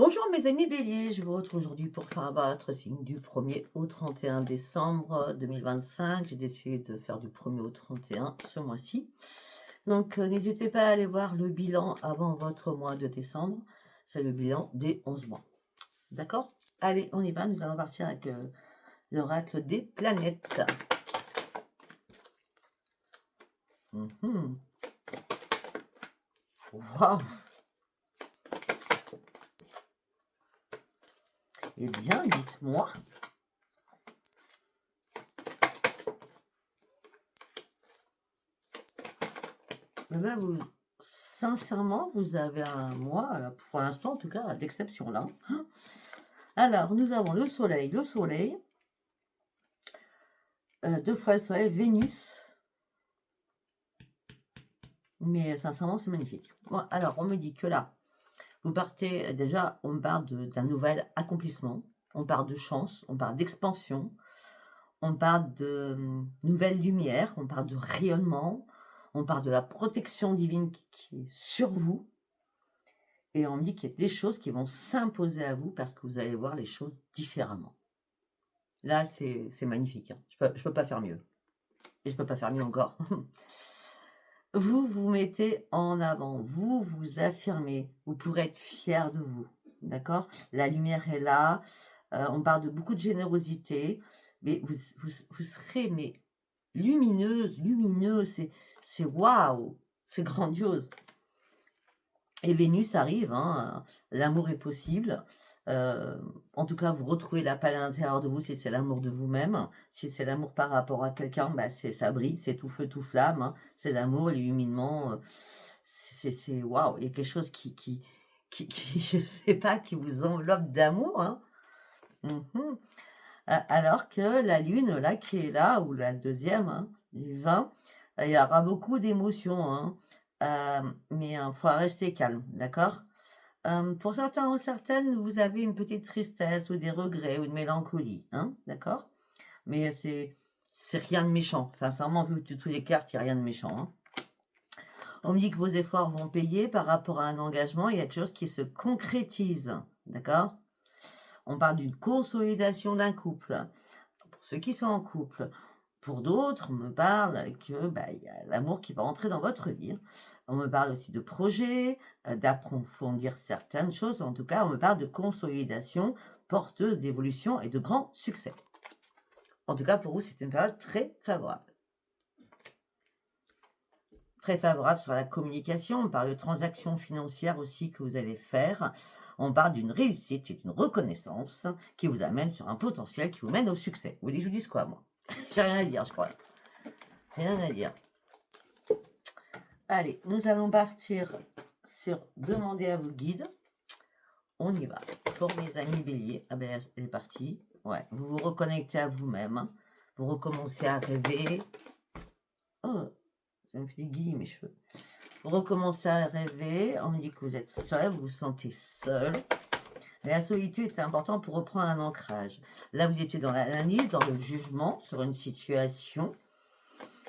Bonjour mes amis béliers, je vous retrouve aujourd'hui pour faire votre signe du 1er au 31 décembre 2025. J'ai décidé de faire du 1er au 31 ce mois-ci. Donc n'hésitez pas à aller voir le bilan avant votre mois de décembre. C'est le bilan des 11 mois. D'accord? Allez, on y va, nous allons partir avec l'oracle des planètes. Waouh! Eh bien, dites-moi. Eh bien, sincèrement, vous avez un mois, là, pour l'instant en tout cas, d'exception là. Alors, nous avons le soleil, deux fois le soleil, Vénus. Mais sincèrement, c'est magnifique. Bon, alors, on me dit que là, vous partez, déjà, on parle d'un nouvel accomplissement, on parle de chance, on parle d'expansion, on parle de nouvelle lumière, on parle de rayonnement, on parle de la protection divine qui est sur vous. Et on me dit qu'il y a des choses qui vont s'imposer à vous parce que vous allez voir les choses différemment. Là, c'est magnifique. Hein. Je peux pas faire mieux. Et je peux pas faire mieux encore. Vous vous mettez en avant, vous vous affirmez, vous pourrez être fier de vous, d'accord? La lumière est là, on parle de beaucoup de générosité, mais vous serez mais lumineuse, c'est waouh, c'est grandiose. Et Vénus arrive, hein, l'amour est possible. En tout cas, vous retrouvez la paix à l'intérieur de vous si c'est l'amour de vous-même. Si c'est l'amour par rapport à quelqu'un, bah, ça brille, c'est tout feu, tout flamme. Hein. C'est l'amour, l'illuminement. C'est waouh, il y a quelque chose je sais pas, qui vous enveloppe d'amour. Hein. Mhm. Alors que la lune, là, qui est là, ou la deuxième, hein, du 20, il y aura beaucoup d'émotions. Hein. Mais il faut rester calme, d'accord? Pour certains ou certaines, vous avez une petite tristesse ou des regrets ou une mélancolie, hein, d'accord? Mais c'est rien de méchant. Sincèrement, vu toutes les cartes, il n'y a rien de méchant. Hein. On me dit que vos efforts vont payer par rapport à un engagement. Il y a quelque chose qui se concrétise, d'accord? On parle d'une consolidation d'un couple. Pour ceux qui sont en couple, pour d'autres, on me parle que y a l'amour qui va entrer dans votre vie. On me parle aussi de projets, d'approfondir certaines choses. En tout cas, on me parle de consolidation porteuse d'évolution et de grands succès. En tout cas, pour vous, c'est une période très favorable. Très favorable sur la communication. On parle de transactions financières aussi que vous allez faire. On parle d'une réussite et d'une reconnaissance qui vous amène sur un potentiel qui vous mène au succès. Vous voulez que je vous dise quoi, moi? J'ai rien à dire, je crois. Rien à dire. Allez, nous allons partir sur demander à vos guides. On y va. Pour mes amis béliers, ah ben elle est partie. Ouais, vous vous reconnectez à vous-même. Vous recommencez à rêver. Oh, ça me fait guiller mes cheveux. Vous recommencez à rêver. On me dit que vous êtes seul, vous vous sentez seul. Mais la solitude est importante pour reprendre un ancrage. Là, vous étiez dans l'analyse, dans le jugement sur une situation.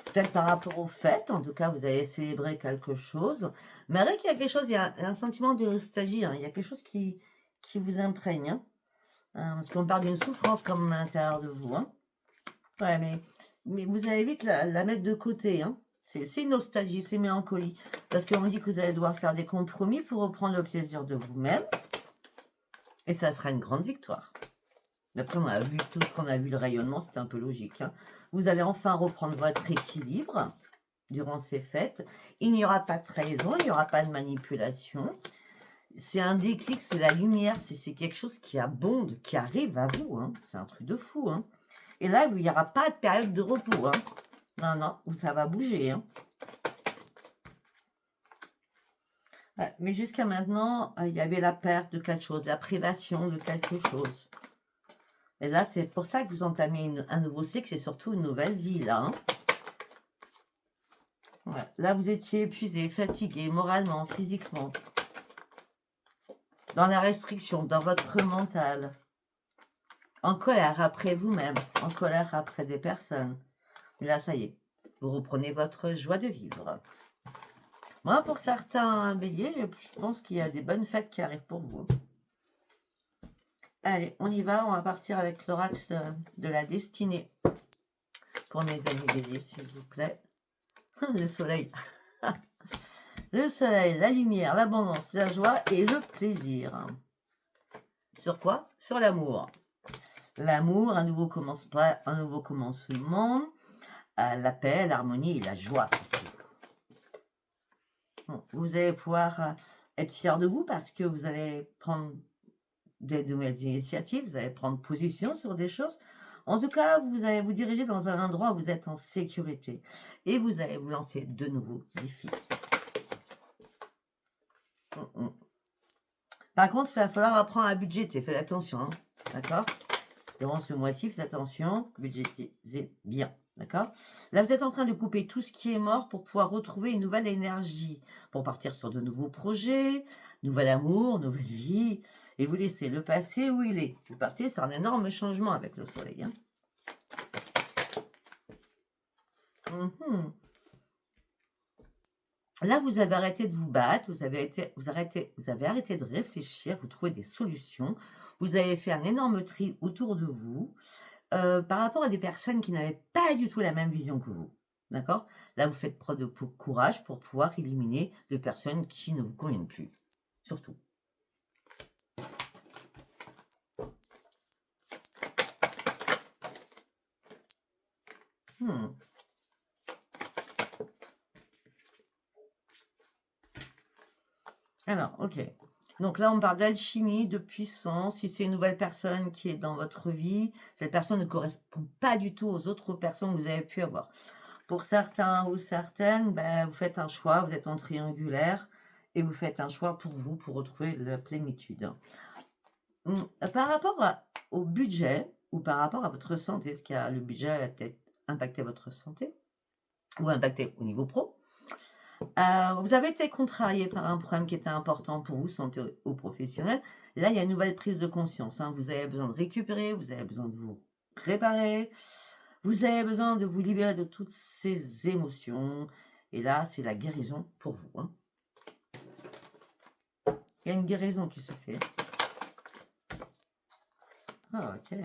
Peut-être par rapport au fait, en tout cas, vous avez célébré quelque chose. Mais avec qu'il y a quelque chose, il y a un sentiment de nostalgie. Hein. Il y a quelque chose qui vous imprègne. Hein. Parce qu'on parle d'une souffrance comme à l'intérieur de vous. Hein. Ouais, mais vous allez vite la mettre de côté. Hein. C'est nostalgie, c'est mélancolie. Parce qu'on dit que vous allez devoir faire des compromis pour reprendre le plaisir de vous-même. Et ça sera une grande victoire. D'après, on a vu tout ce qu'on a vu, le rayonnement, c'est un peu logique. Hein. Vous allez enfin reprendre votre équilibre durant ces fêtes. Il n'y aura pas de trahison, il n'y aura pas de manipulation. C'est un déclic, c'est la lumière, c'est quelque chose qui abonde, qui arrive à vous. Hein. C'est un truc de fou. Hein. Et là, il n'y aura pas de période de repos. Hein. Non, non, où ça va bouger. Hein. Ouais, mais jusqu'à maintenant, il y avait la perte de quelque chose, la privation de quelque chose. Et là, c'est pour ça que vous entamez un nouveau cycle et surtout une nouvelle vie, là. Hein. Ouais. Là, vous étiez épuisé, fatigué, moralement, physiquement. Dans la restriction, dans votre mental. En colère après vous-même, en colère après des personnes. Mais là, ça y est, vous reprenez votre joie de vivre. Moi, pour certains béliers, je pense qu'il y a des bonnes fêtes qui arrivent pour vous. Allez, on y va. On va partir avec l'oracle de la destinée. Pour mes amis béliers, s'il vous plaît. Le soleil. Le soleil, la lumière, l'abondance, la joie et le plaisir. Sur quoi? Sur l'amour. L'amour, un nouveau commencement, la paix, l'harmonie et la joie. Bon, vous allez pouvoir être fier de vous parce que vous allez prendre des nouvelles initiatives, vous allez prendre position sur des choses. En tout cas, vous allez vous diriger dans un endroit où vous êtes en sécurité et vous allez vous lancer de nouveaux défis. Par contre, il va falloir apprendre à budgéter. Faites attention, hein, d'accord? Durant ce mois-ci, faites attention, budgétisez bien, d'accord? Là, vous êtes en train de couper tout ce qui est mort pour pouvoir retrouver une nouvelle énergie, pour partir sur de nouveaux projets, nouvel amour, nouvelle vie, et vous laissez le passé où il est. Vous partez sur un énorme changement avec le soleil, hein. Là, vous avez arrêté de vous battre, vous avez arrêté de réfléchir, vous trouvez des solutions, vous avez fait un énorme tri autour de vous par rapport à des personnes qui n'avaient pas du tout la même vision que vous. D'accord? Là, vous faites preuve de courage pour pouvoir éliminer les personnes qui ne vous conviennent plus. Surtout. Alors, ok. Donc là, on parle d'alchimie, de puissance. Si c'est une nouvelle personne qui est dans votre vie, cette personne ne correspond pas du tout aux autres personnes que vous avez pu avoir. Pour certains ou certaines, ben, vous faites un choix, vous êtes en triangulaire et vous faites un choix pour vous, pour retrouver la plénitude. Par rapport au budget ou par rapport à votre santé, est-ce que le budget a peut-être impacté votre santé ou impacté au niveau pro? Vous avez été contrarié par un problème qui était important pour vous, santé ou professionnel. Là, il y a une nouvelle prise de conscience, hein. Vous avez besoin de récupérer, vous avez besoin de vous réparer, vous avez besoin de vous libérer de toutes ces émotions. Et là, c'est la guérison pour vous, hein. Il y a une guérison qui se fait. Ah, ok.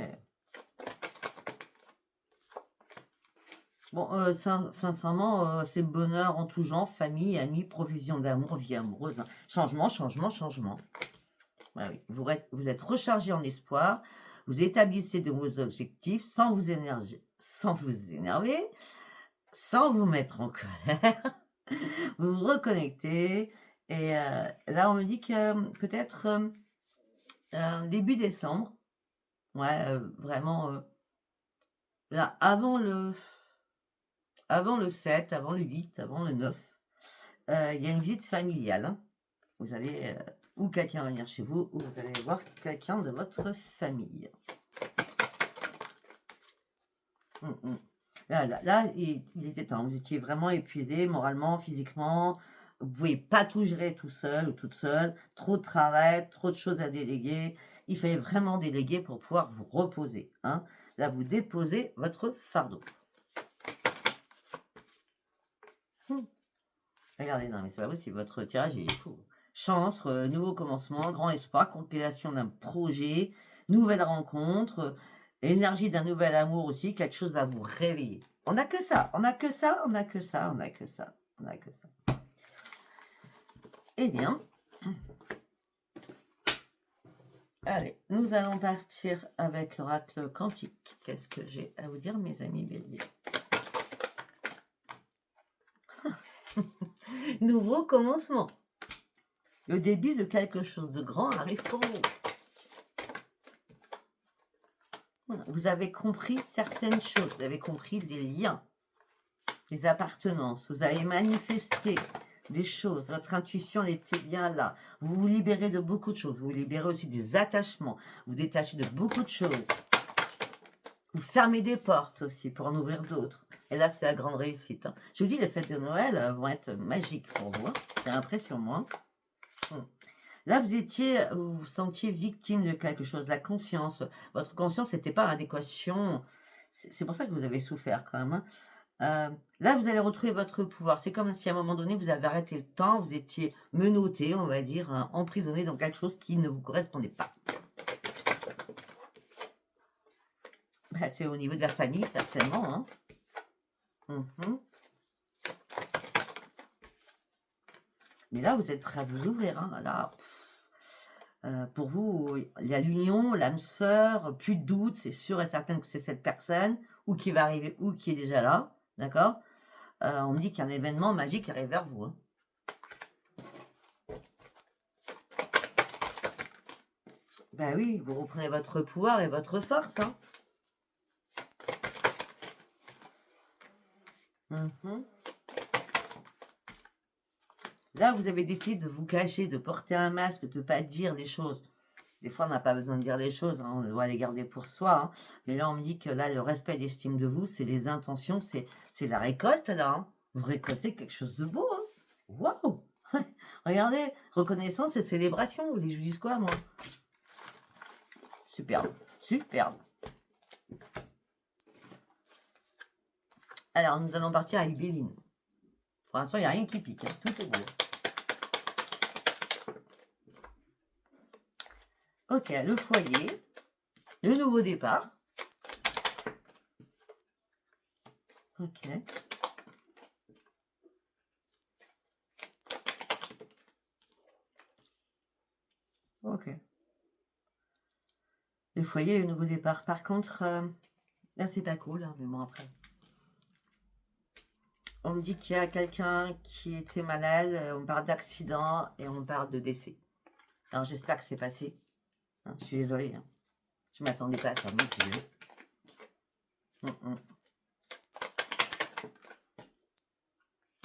Bon, sincèrement, c'est bonheur en tout genre, famille, amis, provision d'amour, vie amoureuse, hein. Changement, changement, changement. Ah oui. Vous êtes rechargé en espoir, vous établissez de vos objectifs sans vous énerver, sans vous mettre en colère, vous vous reconnectez. Et là, on me dit que peut-être début décembre, ouais, vraiment, là, avant le 7, avant le 8, avant le 9, il y a une visite familiale, hein. Vous allez, ou quelqu'un va venir chez vous, ou vous allez voir quelqu'un de votre famille. Là, il était temps. Vous étiez vraiment épuisé moralement, physiquement. Vous ne pouvez pas tout gérer tout seul ou toute seule. Trop de travail, trop de choses à déléguer. Il fallait vraiment déléguer pour pouvoir vous reposer, hein. Là, vous déposez votre fardeau. Regardez, non, mais c'est pas possible. Votre tirage est fou. Chance, nouveau commencement, grand espoir, concrétisation d'un projet, nouvelle rencontre, énergie d'un nouvel amour aussi, quelque chose va vous réveiller. On n'a que ça, on n'a que ça, on n'a que ça, on n'a que ça, on n'a que ça. Eh bien, allez, nous allons partir avec l'oracle quantique. Qu'est-ce que j'ai à vous dire, mes amis béliers? Nouveau commencement. Le début de quelque chose de grand arrive pour vous. Voilà. Vous avez compris certaines choses, vous avez compris des liens, des appartenances, vous avez manifesté des choses, votre intuition elle était bien là. Vous vous libérez de beaucoup de choses, vous vous libérez aussi des attachements, vous détachez de beaucoup de choses. Vous fermez des portes aussi pour en ouvrir d'autres. Et là, c'est la grande réussite, hein. Je vous dis, les fêtes de Noël vont être magiques pour vous, hein. J'ai l'impression, moi. Là, vous vous sentiez victime de quelque chose, la conscience. Votre conscience n'était pas en adéquation. C'est pour ça que vous avez souffert quand même, hein. Là, vous allez retrouver votre pouvoir. C'est comme si à un moment donné, vous avez arrêté le temps, vous étiez menotté, on va dire, hein, emprisonné dans quelque chose qui ne vous correspondait pas. Bah, c'est au niveau de la famille, certainement, hein. Mhm. Mais là, vous êtes prêt à vous ouvrir, hein. Là, pour vous, il y a l'union, l'âme sœur, plus de doute, c'est sûr et certain que c'est cette personne, ou qui va arriver, ou qui est déjà là, d'accord? On me dit qu'il y a un événement magique qui arrive vers vous, hein. Ben oui, vous reprenez votre pouvoir et votre force, hein. Mhm. Là, vous avez décidé de vous cacher, de porter un masque, de ne pas dire les choses. Des fois, on n'a pas besoin de dire les choses, hein, on doit les garder pour soi, hein. Mais là, on me dit que là, le respect et l'estime de vous, c'est les intentions, c'est la récolte, là, hein. Vous récoltez quelque chose de beau, hein. Waouh! Regardez, reconnaissance et célébration. Vous voulez que je vous dise quoi, moi? Superbe, superbe. Alors, nous allons partir avec Béline. Pour l'instant, il n'y a rien qui pique, hein. Tout est beau. Ok, le foyer, le nouveau départ. Ok. Ok. Le foyer, le nouveau départ. Par contre, là, c'est pas cool, hein, mais bon, après. On me dit qu'il y a quelqu'un qui était malade, on parle d'accident et on parle de décès. Alors, j'espère que c'est passé. Hein, je suis désolée, hein. Je m'attendais pas à ça, mon Dieu.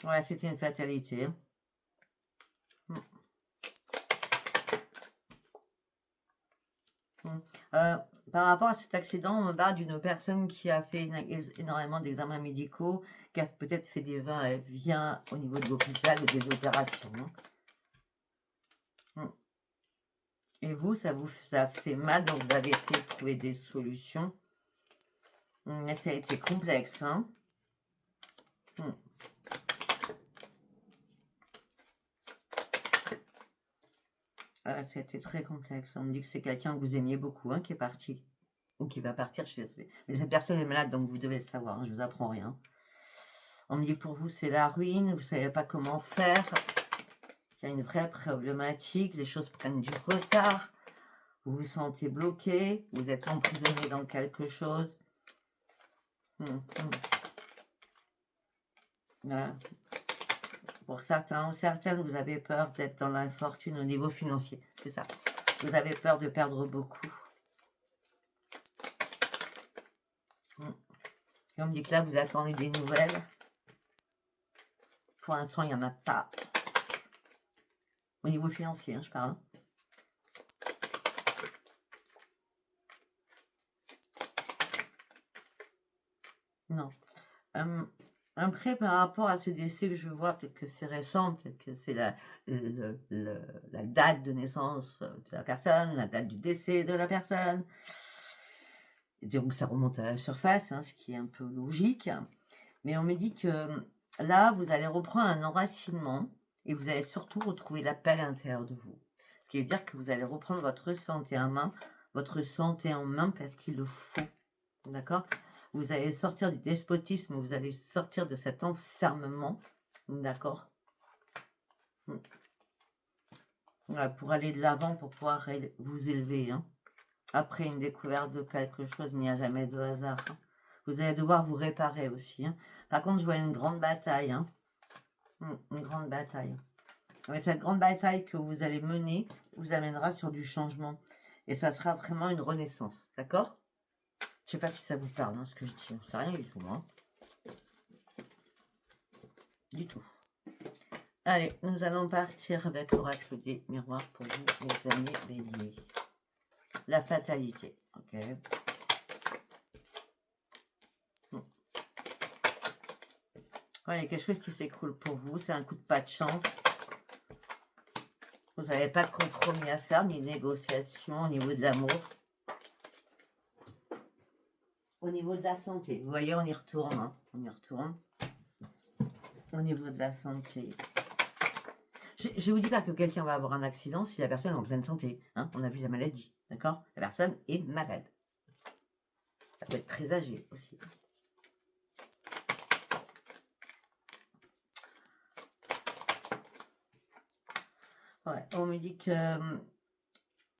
Ouais, c'était une fatalité. Mm. Mm. Par rapport à cet accident, on me parle d'une personne qui a fait énormément d'examens médicaux, qui a peut-être fait des va-et-vient au niveau de l'hôpital ou des opérations, hein. Mm. Et vous, ça a fait mal, donc vous avez essayé de trouver des solutions. Mais ça a été complexe, hein. Mm. Ça a été très complexe. On me dit que c'est quelqu'un que vous aimiez beaucoup, hein, qui est parti. Ou qui va partir, je suis désolée. Mais cette personne est malade, donc vous devez le savoir, hein, je vous apprends rien. On me dit que pour vous, c'est la ruine, vous ne savez pas comment faire. Il y a une vraie problématique, les choses prennent du retard. Vous vous sentez bloqué, vous êtes emprisonné dans quelque chose. Voilà. Pour certains ou certaines, vous avez peur d'être dans l'infortune au niveau financier. C'est ça. Vous avez peur de perdre beaucoup. Et on me dit que là, vous attendez des nouvelles. Pour l'instant, il n'y en a pas. Au niveau financier, hein, je parle. Non. Après, par rapport à ce décès que je vois, peut-être que c'est récent, peut-être que c'est la date de naissance de la personne, la date du décès de la personne. Et donc, ça remonte à la surface, hein, ce qui est un peu logique. Mais on me dit que là, vous allez reprendre un enracinement et vous allez surtout retrouver la paix à l'intérieur de vous. Ce qui veut dire que vous allez reprendre votre santé en main parce qu'il le faut. D'accord? Vous allez sortir du despotisme, vous allez sortir de cet enfermement. D'accord? Voilà, pour aller de l'avant, pour pouvoir vous élever, hein. Après une découverte de quelque chose, il n'y a jamais de hasard, hein. Vous allez devoir vous réparer aussi, hein. Par contre, je vois une grande bataille, hein. Une grande bataille. Mais cette grande bataille que vous allez mener vous amènera sur du changement. Et ça sera vraiment une renaissance. D'accord? Je sais pas si ça vous parle, hein, ce que je dis. C'est rien du tout, hein. Du tout. Allez, nous allons partir avec l'oracle des miroirs pour vous, les amis béliers. La fatalité. Ok. Ouais, il y a quelque chose qui s'écroule pour vous. C'est un coup de pas de chance. Vous n'avez pas de compromis à faire, ni de négociation au niveau de l'amour. Au niveau de la santé. Vous voyez, on y retourne, hein. On y retourne. Au niveau de la santé. Je ne vous dis pas que quelqu'un va avoir un accident si la personne est en pleine santé, hein. On a vu la maladie, d'accord? La personne est malade. Ça peut être très âgé aussi. Ouais, on me dit que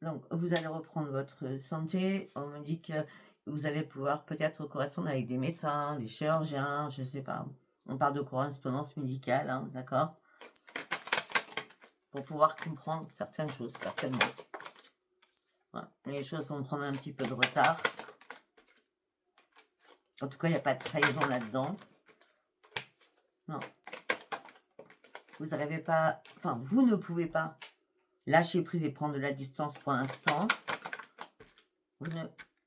donc vous allez reprendre votre santé. On me dit que vous allez pouvoir peut-être correspondre avec des médecins, des chirurgiens, je ne sais pas. On parle de correspondance médicale, hein, d'accord? Pour pouvoir comprendre certaines choses, certainement. Ouais. Les choses vont prendre un petit peu de retard. En tout cas, il n'y a pas de trahison là-dedans. Non. Vous n'arrivez pas... Enfin, vous ne pouvez pas lâcher prise et prendre de la distance pour l'instant. Vous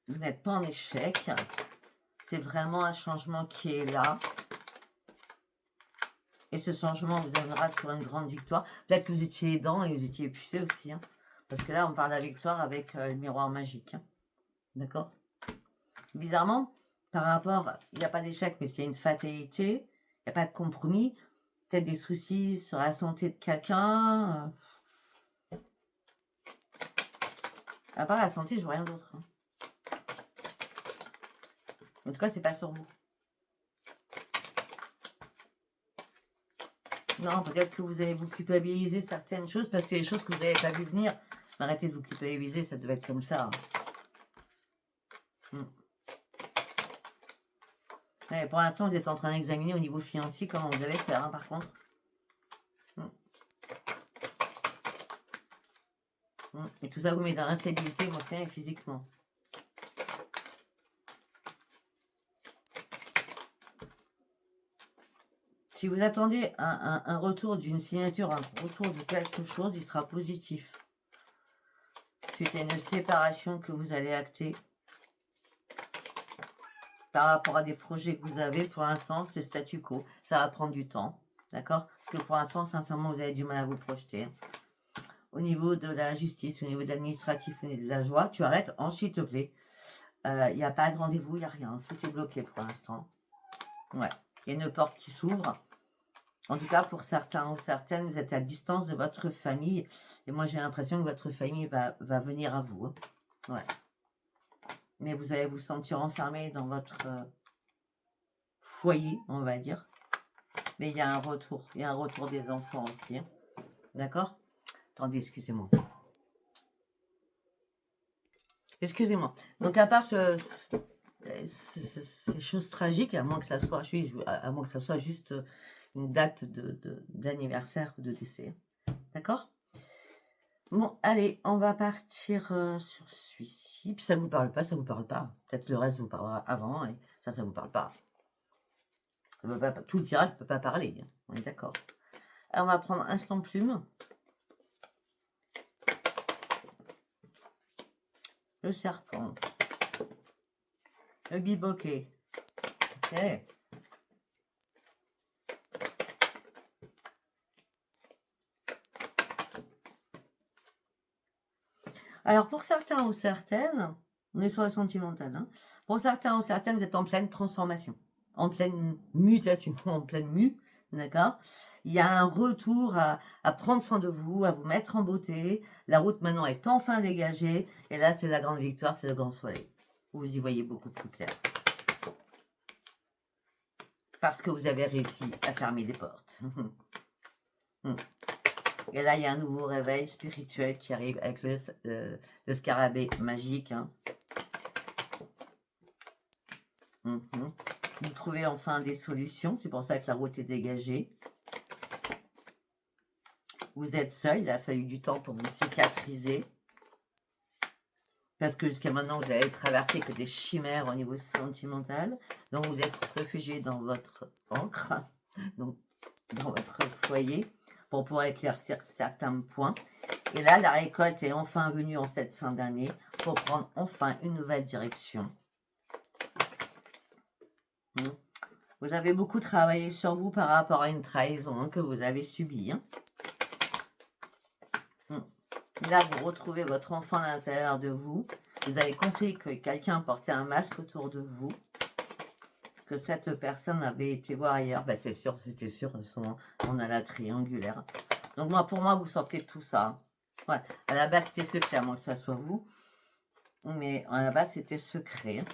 n'êtes pas en échec. C'est vraiment un changement qui est là. Et ce changement vous amènera sur une grande victoire. Peut-être que vous étiez aidant et vous étiez épuisé aussi. Hein. Parce que là, on parle de la victoire avec le miroir magique. Hein. D'accord? Bizarrement, par rapport, il n'y a pas d'échec, mais c'est une fatalité. Il n'y a pas de compromis. Peut-être des soucis sur la santé de quelqu'un. À part la santé, je vois rien d'autre. Hein. En tout cas, c'est pas sur vous. Non, peut-être que vous allez vous culpabiliser certaines choses parce que les choses que vous n'avez pas vu venir. Arrêtez de vous culpabiliser, ça devait être comme ça. Ouais, pour l'instant, vous êtes en train d'examiner au niveau financier comment vous allez faire, hein, par contre. Et tout ça vous met dans l'instabilité émotionnelle et physiquement. Si vous attendez un retour d'une signature, un retour de quelque chose, il sera positif. Suite à une séparation que vous allez acter par rapport à des projets que vous avez, pour l'instant, c'est statu quo. Ça va prendre du temps, d'accord? Parce que pour l'instant, sincèrement, vous avez du mal à vous projeter. Au niveau de la justice, au niveau de l'administratif, au niveau de la joie, tu arrêtes, s'il te plaît. Il n'y a pas de rendez-vous, il n'y a rien. Tout est bloqué pour l'instant. Ouais, il y a une porte qui s'ouvre. En tout cas, pour certains ou certaines, vous êtes à distance de votre famille. Et moi, j'ai l'impression que votre famille va venir à vous. Hein. Ouais. Mais vous allez vous sentir enfermé dans votre foyer, on va dire. Mais il y a un retour. Il y a un retour des enfants aussi. Hein. D'accord? Attendez, excusez-moi. Excusez-moi. Donc, à part ces choses tragiques, à moins que ça soit juste une date d'anniversaire ou de décès. D'accord? Bon, allez, on va partir sur celui-ci. Puis ça vous parle pas, ça vous parle pas. Peut-être le reste vous parlera avant et ça vous parle pas. Tout le tirage ne peut pas parler. Hein. On est d'accord. Alors, on va prendre instant plume. Le serpent. Le biboquet. Ok. Alors, pour certains ou certaines, on est sur le sentimental, hein. Pour certains ou certaines, vous êtes en pleine transformation, en pleine mutation, en pleine mue, d'accord? Il y a un retour à prendre soin de vous, à vous mettre en beauté. La route maintenant est enfin dégagée. Et là, c'est la grande victoire, c'est le grand soleil. Vous y voyez beaucoup plus clair. Parce que vous avez réussi à fermer des portes. Et là, il y a un nouveau réveil spirituel qui arrive avec le scarabée magique. Hein. Vous trouvez enfin des solutions. C'est pour ça que la route est dégagée. Vous êtes seul. Il a fallu du temps pour vous cicatriser. Parce que jusqu'à maintenant, vous avez traversé que des chimères au niveau sentimental. Donc, vous êtes réfugié dans votre ancre. Donc, dans votre foyer. Pour pouvoir éclaircir certains points. Et là, la récolte est enfin venue en cette fin d'année pour prendre enfin une nouvelle direction. Vous avez beaucoup travaillé sur vous par rapport à une trahison que vous avez subie. Hein. Là, vous retrouvez votre enfant à l'intérieur de vous. Vous avez compris que quelqu'un portait un masque autour de vous. Que cette personne avait été voir ailleurs. Ben, c'est sûr, c'était sûr, on a la triangulaire. Donc, pour moi, vous sortez tout ça. Ouais, à la base, c'était secret, à moins que ça soit vous. Mais à la base, c'était secret.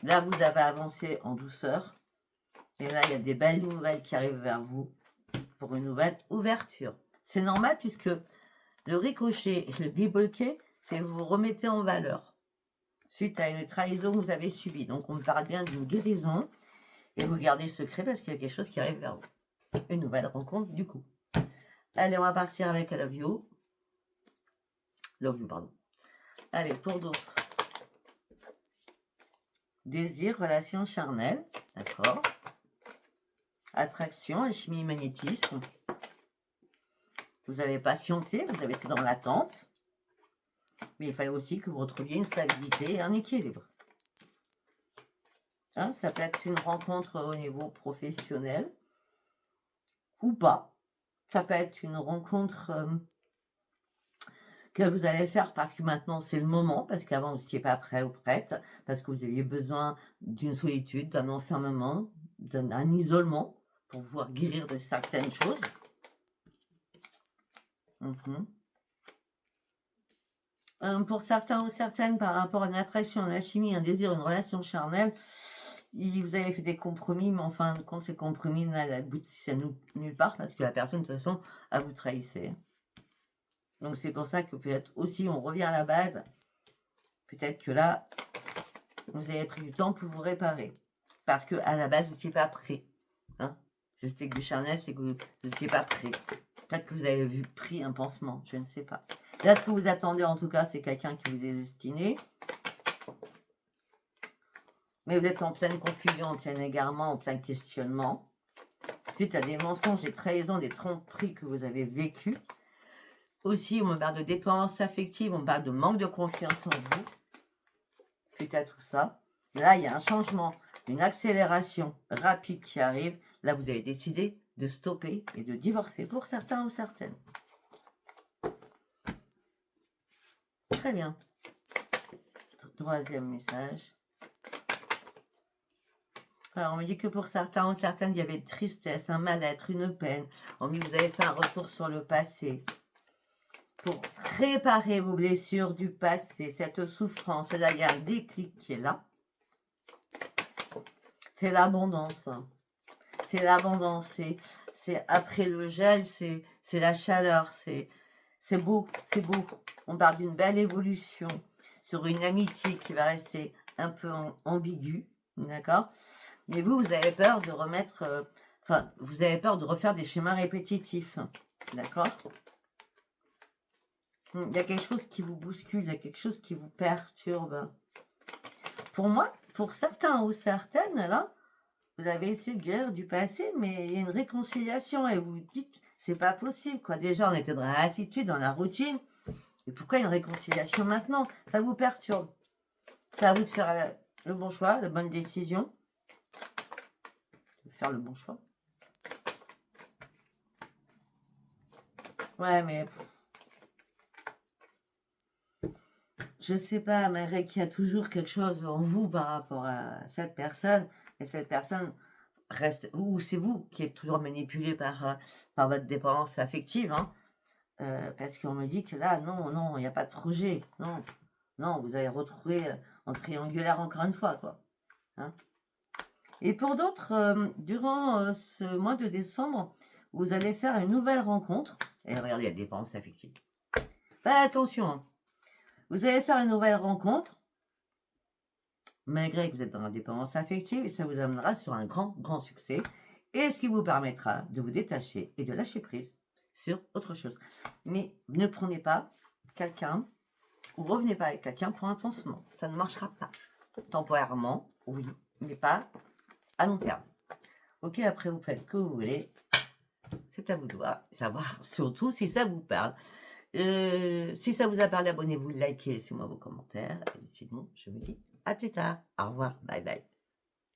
Là, vous avez avancé en douceur. Et là, il y a des belles nouvelles qui arrivent vers vous pour une nouvelle ouverture. C'est normal puisque le ricochet et le bibolquet, c'est vous vous remettez en valeur suite à une trahison que vous avez subie. Donc, on me parle bien d'une guérison et vous gardez secret parce qu'il y a quelque chose qui arrive vers vous. Une nouvelle rencontre, du coup. Allez, on va partir avec I love you. Love you, pardon. Allez, pour d'autres. Désir, relation charnelle. D'accord. Attraction, alchimie, magnétisme. Vous avez patienté, vous avez été dans l'attente. Mais il fallait aussi que vous retrouviez une stabilité et un équilibre. Hein, ça peut être une rencontre au niveau professionnel ou pas. Ça peut être une rencontre que vous allez faire parce que maintenant c'est le moment, parce qu'avant vous n'étiez pas prêt ou prête, parce que vous aviez besoin d'une solitude, d'un enfermement, d'un isolement pour pouvoir guérir de certaines choses. Pour certains ou certaines, par rapport à une attraction, une alchimie, un désir, une relation charnelle, vous avez fait des compromis, mais en fin de compte, ces compromis n'aboutissent à nulle part parce que la personne, de toute façon, a vous trahissé. Donc, c'est pour ça que peut-être aussi, on revient à la base. Peut-être que là, vous avez pris du temps pour vous réparer. Parce qu'à la base, vous n'étiez pas prêt. Hein, c'était que du charnel, c'est que vous n'étiez pas prêt. Peut-être que vous avez pris un pansement, je ne sais pas. Là, ce que vous attendez, en tout cas, c'est quelqu'un qui vous est destiné. Mais vous êtes en pleine confusion, en plein égarement, en plein questionnement. Suite à des mensonges, des trahisons, des tromperies que vous avez vécues. Aussi, on me parle de dépendance affective, on me parle de manque de confiance en vous. Suite à tout ça. Là, il y a un changement, une accélération rapide qui arrive. Là, vous avez décidé de stopper et de divorcer pour certains ou certaines. Très bien. Troisième message. Alors, on me dit que pour certains ou certaines, il y avait une tristesse, un mal-être, une peine. On me dit que vous avez fait un retour sur le passé pour réparer vos blessures du passé, cette souffrance. Et là, il y a un déclic qui est là. C'est l'abondance. C'est l'abondance. C'est après le gel, c'est la chaleur. C'est beau, c'est beau. On parle d'une belle évolution sur une amitié qui va rester un peu ambiguë. D'accord ? Mais vous avez peur de remettre... vous avez peur de refaire des schémas répétitifs. D'accord ? Il y a quelque chose qui vous bouscule, il y a quelque chose qui vous perturbe. Pour moi, pour certains ou certaines, là, vous avez essayé de guérir du passé, mais il y a une réconciliation et vous vous dites, c'est pas possible, quoi. Déjà, on était dans la lassitude, dans la routine. Et pourquoi une réconciliation maintenant? Ça vous perturbe. C'est à vous de faire le bon choix, la bonne décision. De faire le bon choix. Ouais, mais... Je sais pas, mais qu'il y a toujours quelque chose en vous par rapport à cette personne. Et cette personne reste... Ou c'est vous qui êtes toujours manipulé par votre dépendance affective. Hein. Parce qu'on me dit que là, non, il n'y a pas de projet. Non, vous allez retrouver en triangulaire encore une fois, quoi. Hein. Et pour d'autres, durant ce mois de décembre, vous allez faire une nouvelle rencontre. Et regardez, il y a dépendance affective. Faites attention, hein. Vous allez faire une nouvelle rencontre, malgré que vous êtes dans la dépendance affective, et ça vous amènera sur un grand succès, et ce qui vous permettra de vous détacher et de lâcher prise sur autre chose. Mais ne prenez pas quelqu'un, ou revenez pas avec quelqu'un pour un pansement. Ça ne marchera pas. Temporairement, oui, mais pas à long terme. Ok, après vous faites ce que vous voulez. C'est à vous de voir, savoir surtout si ça vous parle. Si ça vous a parlé, abonnez-vous, likez, laissez-moi vos commentaires. Et sinon, je vous dis à plus tard. Au revoir, bye bye.